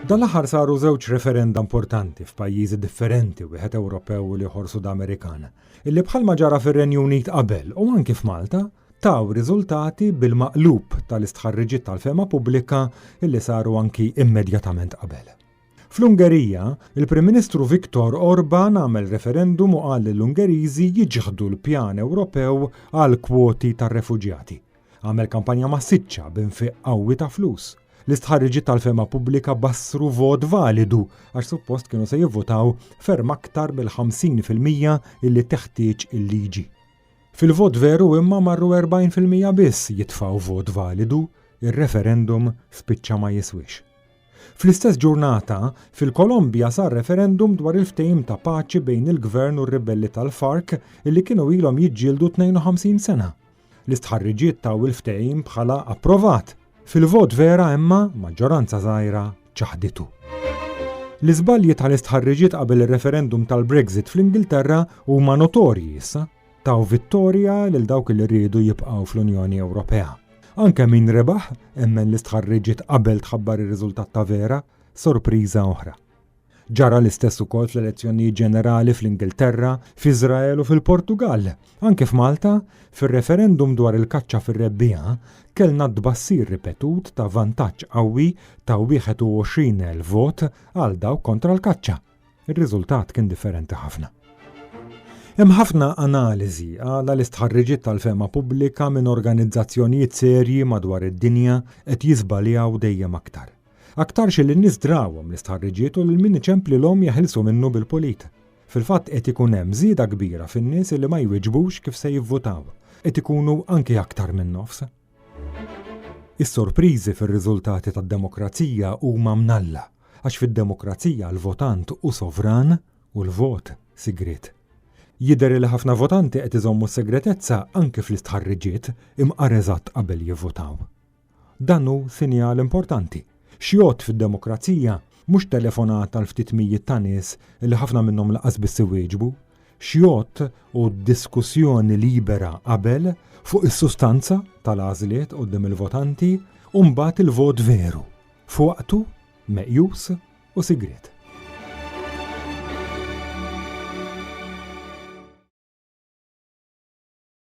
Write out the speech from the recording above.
Dal-aħħar saru żewġ referenda importanti f'pajjiżi differenti wieħed Ewropew u ieħor Sud-Amerikan, illi bħalma ġara fir-Renju Unit qabel u anki f'Malta taw riżultati bil-maqlub tal-istħarriġiet tal-fema pubblika illi saru anki immedjatament qabel. Fl-Ungerija, il-Prim Ministru Viktor Orban għamel referendum u qal lill-Ungeriżi jiġħdu l-pjan Ewropew għal kwoti tar-refuġjati. Għamel kampanja massiċċa b'infiq qawwi ta' flus. L-istħarriġiet tal-fema pubblika bassru vot validu għax suppost kienu se jivvotaw ferm aktar bil-50% illi teħtieġ il-liġi. Fil-vot veru imma marru 40% biss jitfaw vot validu, ir-referendum spiċċa ma jiswix. Fl-istess ġurnata, fil-Kolombja sar referendum dwar il-ftehim ta' paċi bejn il-gvern u r-ribelli tal-FARC illi kienu ilhom jiġġieldu 52 sena. L-istħarriġiet taw il-ftehim bħala approvat. Fil-vot vera imma maġġoranza żgħira ċaħditu. L-iżbalji tal-istħarriġiet qabel ir-referendum tal-Brexit fl-Ingilterra huma notorji issa, taw vittorja lil dawk li rridu jibqgħu fl-Unjoni Ewropea. Anke min rebaħ emmen l-istħarriġiet qabel tħabbar ir-riżultat ta' vera, sorpriża oħra. Ġara l-istess ukoll fl-elezzjonijiet ġenerali fl-Ingilterra, f'Iżrael u fil-Portugal. Anke f'Malta, fir-referendum dwar il-kaċċa fir-rebbija, kellna tbassir ripetut ta' vantaġġ qawwi ta' 21,000 vot għal dawk kontra l-kaċċa. Ir-riżultat kien differenti ħafna. Hemm ħafna analiżi għal l-istħarriġiet tal-fema pubblika minn organizzazzjonijiet serji madwar id-dinja qed jiżbaljaw dejjem aktar. Aktar xi n-nies drawhom l-istħarriġiet u lil min iċemplilhom jeħilsu minnu bil-pulit. Fil-fatt qed ikun hemm żieda kbira fin-nies li ma jwiġbux kif se jivvutaw, qed ikunu anke aktar minn nofs. Is-sorpriżi fir-riżultati tad-demokrazija huma mnalla, għax fid-demokrazija l-votant hu sovran u l-vot sigriet. Jidher li ħafna votanti qed iżommu s-segretezza anke fl-istħarriġiet imqar eżatt qabel jivvotaw. Dan hu sinjal importanti. Xjot fid-demokrazija mhux telefonata għal ftit mijiet ta' nies li ħafna minnhom laqas biss iwieġbu, xjot u diskussjoni libera qabel fuq is-sustanza tal-għażliet quddiem il-votanti u mbagħad il-vot veru, fuqtu, meqjus u sigriet.